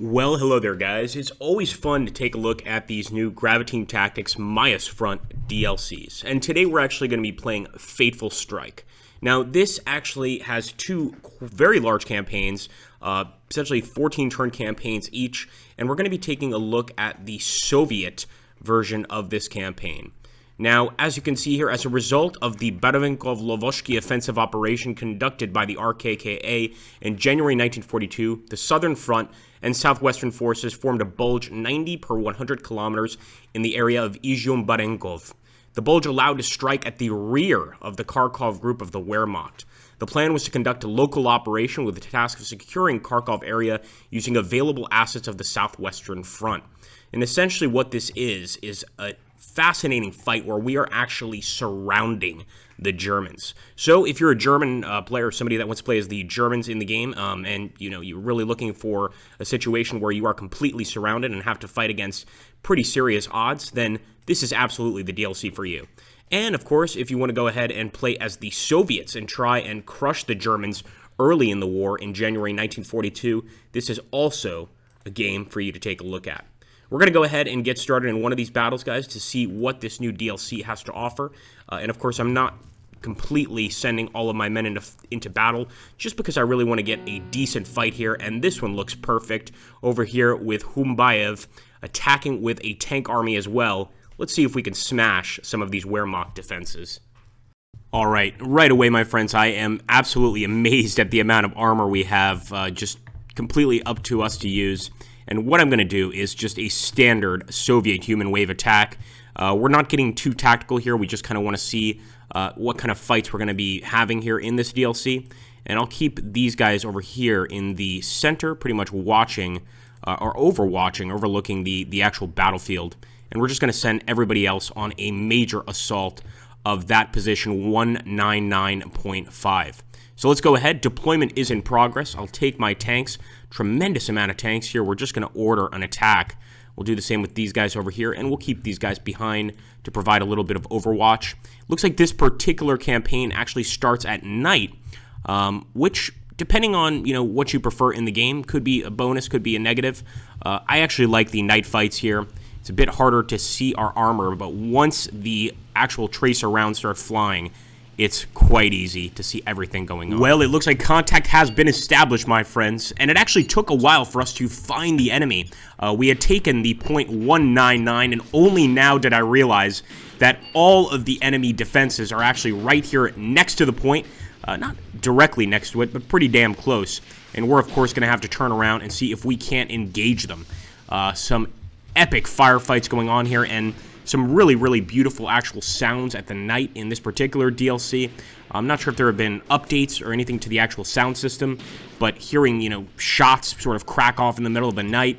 Well, hello there, guys. It's always fun to take a look at these new Graviteam Tactics Mius Front DLCs. And today we're actually going to be playing Fateful Strike. Now, this actually has two very large campaigns, essentially 14-turn campaigns each, and we're going to be taking a look at the Soviet version of this campaign. Now, as you can see here, as a result of the Barovenkov-Lovoshki offensive operation conducted by the RKKA in January 1942, the Southern Front and Southwestern forces formed a bulge 90 per 100 kilometers in the area of Izhum-Barenkov. The bulge allowed to strike at the rear of the Kharkov group of the Wehrmacht. The plan was to conduct a local operation with the task of securing Kharkov area using available assets of the Southwestern Front. And essentially what this is a fascinating fight where we are actually surrounding the Germans. So if you're a German player, somebody that wants to play as the Germans in the game, and you're really looking for a situation where you are completely surrounded and have to fight against pretty serious odds, then this is absolutely the DLC for you. And of course, if you want to go ahead and play as the Soviets and try and crush the Germans early in the war in January 1942, this is also a game for you to take a look at. We're going to go ahead and get started in one of these battles, guys, to see what this new DLC has to offer. And of course, I'm not completely sending all of my men into battle, just because I really want to get a decent fight here. And this one looks perfect over here with Humbayev attacking with a tank army as well. Let's see if we can smash some of these Wehrmacht defenses. All right away, my friends, I am absolutely amazed at the amount of armor we have, just completely up to us to use. And what I'm going to do is just a standard Soviet human wave attack. We're not getting too tactical here. We just kind of want to see what kind of fights we're going to be having here in this DLC. And I'll keep these guys over here in the center, pretty much watching or overlooking the actual battlefield. And we're just going to send everybody else on a major assault of that position 199.5. So let's go ahead. Deployment is in progress. I'll take my tanks. Tremendous amount of tanks here. We're just going to order an attack. We'll do the same with these guys over here, and we'll keep these guys behind to provide a little bit of overwatch. Looks like this particular campaign actually starts at night, which, depending on what you prefer in the game, could be a bonus, could be a negative. I actually like the night fights here. It's a bit harder to see our armor, but once the actual tracer rounds start flying, it's quite easy to see everything going on. Well, it looks like contact has been established, my friends, and it actually took a while for us to find the enemy. We had taken the point 199, and only now did I realize that all of the enemy defenses are actually right here next to the point. Not directly next to it, but pretty damn close. And we're, of course, going to have to turn around and see if we can't engage them. Some epic firefights going on here, and some really, really beautiful actual sounds at the night in this particular DLC. I'm not sure if there have been updates or anything to the actual sound system, but hearing, shots sort of crack off in the middle of the night,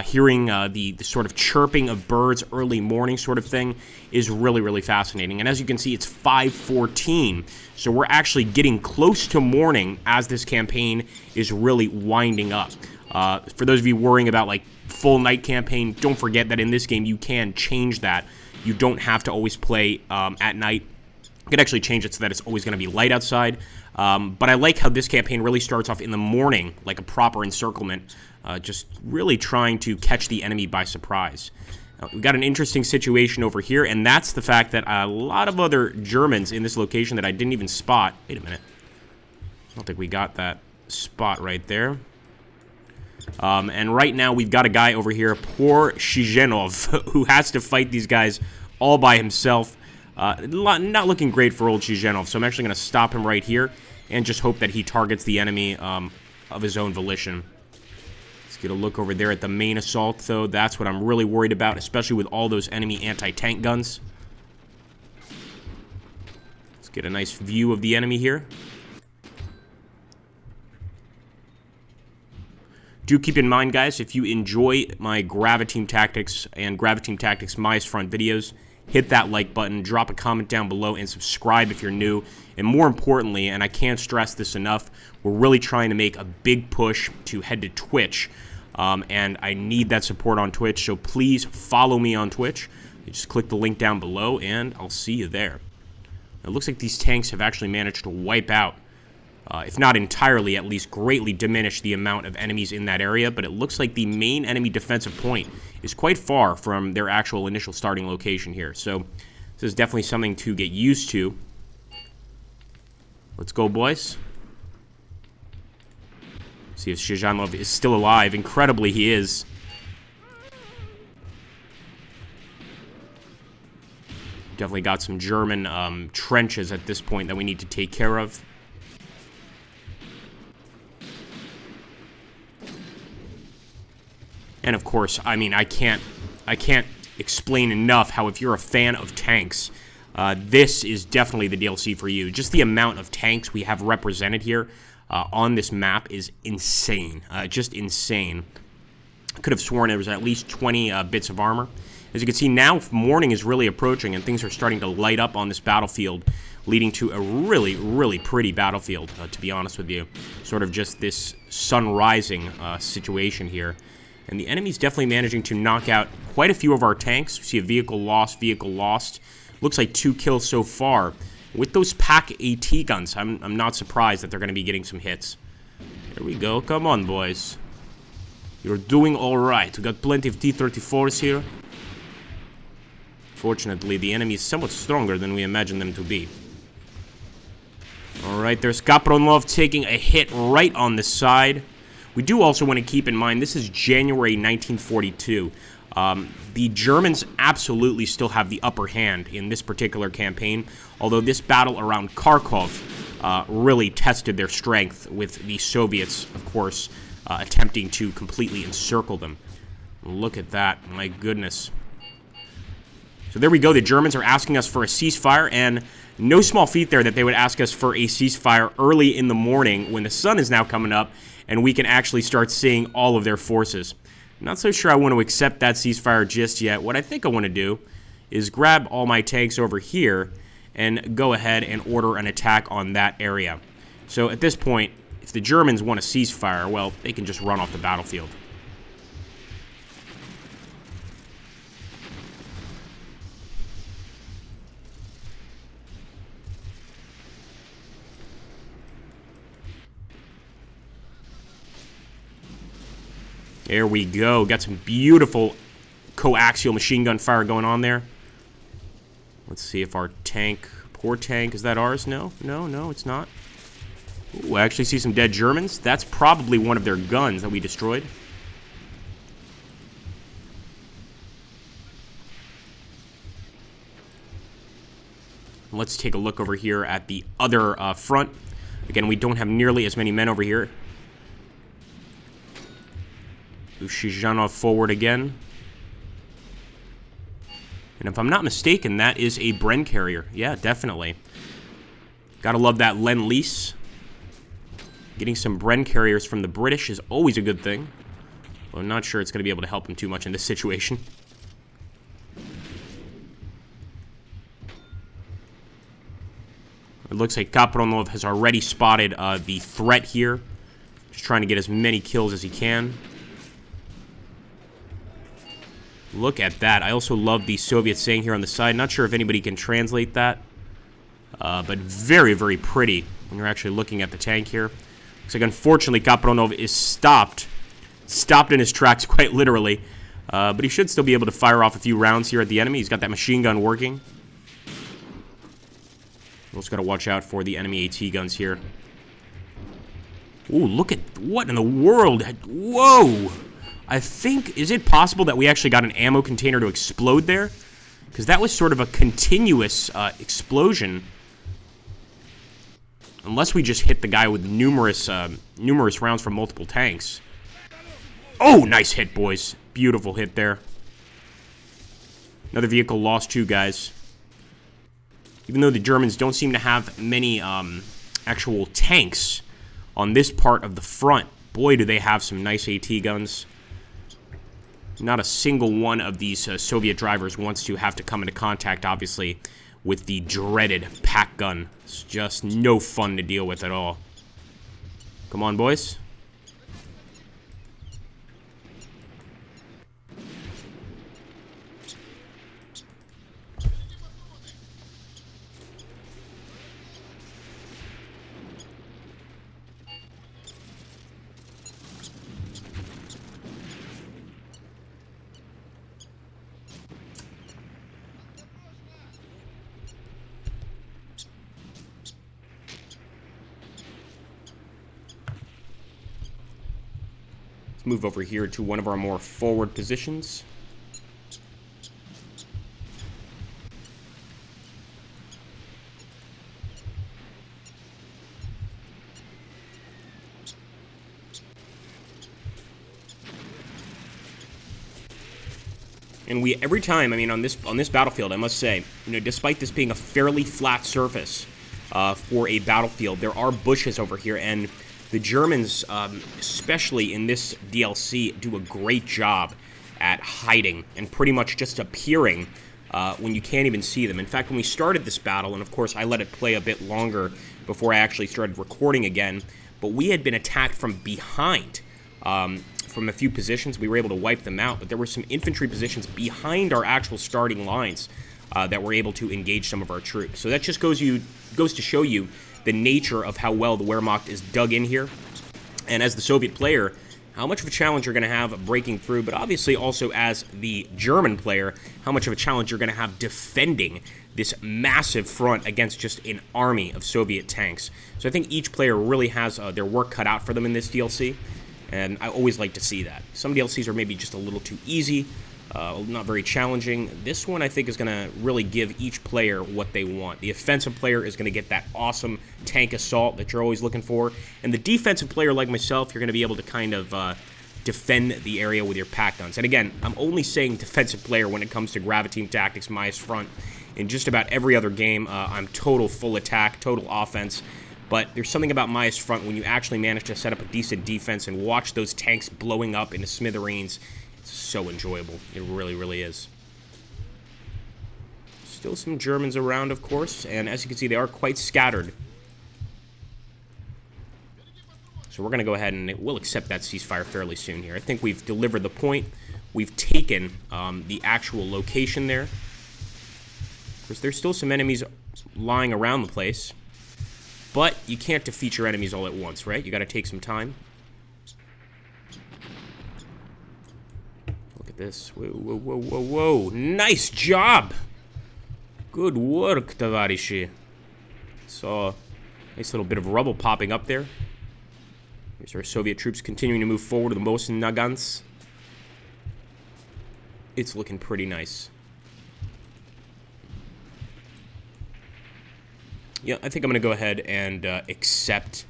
hearing the sort of chirping of birds early morning sort of thing is really, really fascinating. And as you can see, it's 5:14, so we're actually getting close to morning as this campaign is really winding up. For those of you worrying about, full night campaign, don't forget that in this game you can change that. You don't have to always play at night. You can actually change it so that it's always going to be light outside. But I like how this campaign really starts off in the morning, like a proper encirclement, just really trying to catch the enemy by surprise. We've got an interesting situation over here, and that's the fact that a lot of other Germans in this location that I didn't even spot. Wait a minute. I don't think we got that spot right there. And right now, we've got a guy over here, poor Shizhenov, who has to fight these guys all by himself. Not looking great for old Shizhenov, so I'm actually going to stop him right here and just hope that he targets the enemy of his own volition. Let's get a look over there at the main assault, though. That's what I'm really worried about, especially with all those enemy anti-tank guns. Let's get a nice view of the enemy here. Do keep in mind, guys, if you enjoy my Graviteam Tactics and Graviteam Tactics Mius Front videos, hit that like button, drop a comment down below, and subscribe if you're new. And more importantly, and I can't stress this enough, we're really trying to make a big push to head to Twitch. And I need that support on Twitch, so please follow me on Twitch. You just click the link down below, and I'll see you there. It looks like these tanks have actually managed to wipe out if not entirely, at least greatly diminish the amount of enemies in that area. But it looks like the main enemy defensive point is quite far from their actual initial starting location here. So this is definitely something to get used to. Let's go, boys. See if Shizhanov is still alive. Incredibly, he is. Definitely got some German trenches at this point that we need to take care of. And of course, I mean, I can't explain enough how if you're a fan of tanks, this is definitely the DLC for you. Just the amount of tanks we have represented here on this map is insane. Just insane. I could have sworn there was at least 20 bits of armor. As you can see now, morning is really approaching and things are starting to light up on this battlefield, leading to a really, really pretty battlefield, to be honest with you. Sort of just this sun rising situation here. And the enemy's definitely managing to knock out quite a few of our tanks. We see a vehicle lost, vehicle lost. Looks like 2 kills so far. With those pack AT guns, I'm not surprised that they're going to be getting some hits. There we go. Come on, boys. You're doing all right. We got plenty of T-34s here. Fortunately, the enemy is somewhat stronger than we imagined them to be. All right, there's Kapronov taking a hit right on the side. We do also want to keep in mind, this is January 1942. The Germans absolutely still have the upper hand in this particular campaign, although this battle around Kharkov really tested their strength with the Soviets, of course, attempting to completely encircle them. Look at that, my goodness. So there we go, the Germans are asking us for a ceasefire, and no small feat there that they would ask us for a ceasefire early in the morning when the sun is now coming up, and we can actually start seeing all of their forces. Not so sure I want to accept that ceasefire just yet. What I think I want to do is grab all my tanks over here and go ahead and order an attack on that area. So at this point, if the Germans want a ceasefire, well, they can just run off the battlefield. There we go. Got some beautiful coaxial machine gun fire going on there. Let's see if our tank, poor tank, is that ours? No, it's not. Ooh, I actually see some dead Germans. That's probably one of their guns that we destroyed. Let's take a look over here at the other front. Again, we don't have nearly as many men over here. Shizhanov forward again. And if I'm not mistaken, that is a Bren carrier. Yeah, definitely. Gotta love that Lend-Lease. Getting some Bren carriers from the British is always a good thing. Well, I'm not sure it's going to be able to help them too much in this situation. It looks like Kapronov has already spotted the threat here. Just trying to get as many kills as he can. Look at that. I also love the Soviet saying here on the side. Not sure if anybody can translate that. But very, very pretty when you're actually looking at the tank here. Looks like, unfortunately, Kapronov is stopped. Stopped in his tracks, quite literally. But he should still be able to fire off a few rounds here at the enemy. He's got that machine gun working. Also got to watch out for the enemy AT guns here. Ooh, look at... What in the world? Whoa! I think, is it possible that we actually got an ammo container to explode there? Because that was sort of a continuous explosion. Unless we just hit the guy with numerous rounds from multiple tanks. Oh, nice hit, boys. Beautiful hit there. Another vehicle lost too, guys. Even though the Germans don't seem to have many actual tanks on this part of the front, boy, do they have some nice AT guns. Not a single one of these Soviet drivers wants to have to come into contact, obviously, with the dreaded pack gun. It's just no fun to deal with at all. Come on, boys. move over here to one of our more forward positions. And we, every time, I mean, on this battlefield, I must say, you know, despite this being a fairly flat surface for a battlefield, there are bushes over here, and the Germans, especially in this DLC, do a great job at hiding and pretty much just appearing when you can't even see them. In fact, when we started this battle, and of course I let it play a bit longer before I actually started recording again, but we had been attacked from behind. From a few positions, we were able to wipe them out, but there were some infantry positions behind our actual starting lines that were able to engage some of our troops. So that just goes to show you the nature of how well the Wehrmacht is dug in here, and as the Soviet player, how much of a challenge you're going to have breaking through, but obviously also as the German player, how much of a challenge you're going to have defending this massive front against just an army of Soviet tanks. So I think each player really has their work cut out for them in this DLC. And I always like to see that. Some DLCs are maybe just a little too easy, not very challenging. This one, I think, is going to really give each player what they want. The offensive player is going to get that awesome tank assault that you're always looking for. And the defensive player, like myself, you're going to be able to kind of defend the area with your pack guns. And again, I'm only saying defensive player when it comes to Graviteam tactics, Mius Front. In just about every other game, I'm total full attack, total offense. But there's something about Mius Front when you actually manage to set up a decent defense and watch those tanks blowing up into smithereens. It's so enjoyable. It really, really is. Still some Germans around, of course, and as you can see, they are quite scattered. So we're going to go ahead and we'll accept that ceasefire fairly soon here. I think we've delivered the point. We've taken the actual location there. Of course, there's still some enemies lying around the place. But you can't defeat your enemies all at once, right? You got to take some time. Look at this. Whoa, whoa, whoa, whoa, whoa. Nice job! Good work, Tavarishi. Saw a nice little bit of rubble popping up there. Here's our Soviet troops continuing to move forward with the most Nagants. It's looking pretty nice. Yeah, I think I'm going to go ahead and accept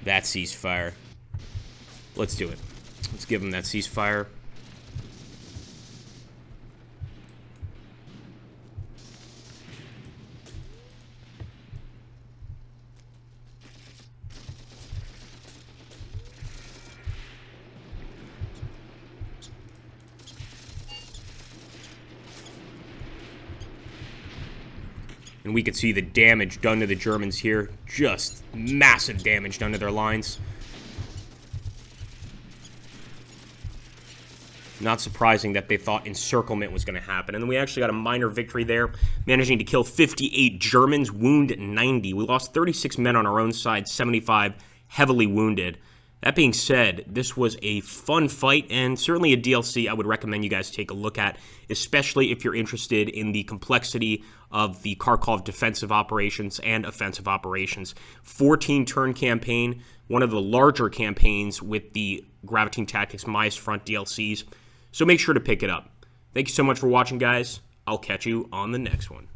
that ceasefire. Let's do it. Let's give them that ceasefire. And we could see the damage done to the Germans here. Just massive damage done to their lines. Not surprising that they thought encirclement was going to happen. And then we actually got a minor victory there, managing to kill 58 Germans, wound 90. We lost 36 men on our own side, 75 heavily wounded. That being said, this was a fun fight and certainly a DLC I would recommend you guys take a look at, especially if you're interested in the complexity of the Kharkov defensive operations and offensive operations. 14-turn campaign, one of the larger campaigns with the Graviteam Tactics Mius Front DLCs, so make sure to pick it up. Thank you so much for watching, guys. I'll catch you on the next one.